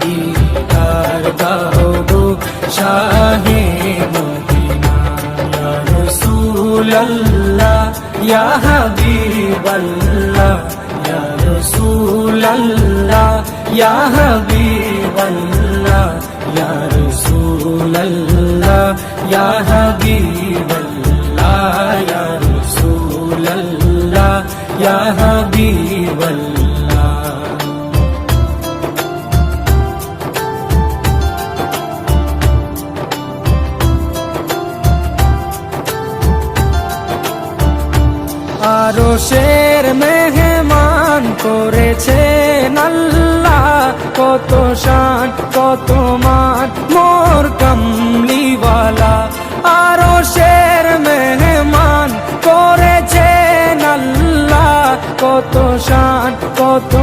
দিদার দাও গো শাহে মদিনা। ইয়া রাসূলাল্লাহ ইয়া হাবিবাল্লাহ, ইয়া রাসূলাল্লাহ ইয়া হাবিবাল্লাহ, ইয়া রাসূলাল্লাহ ইয়া হাবিবাল্লাহ, ইয়া রাসূলাল্লাহ ইয়া হাবিবাল্লাহ। আরশের মেহমান করেছেন আল্লাহ, কত শান কত মান মোর কামলিওয়ালা। আরশের মেহমান করেছেন আল্লাহ, কত শান কত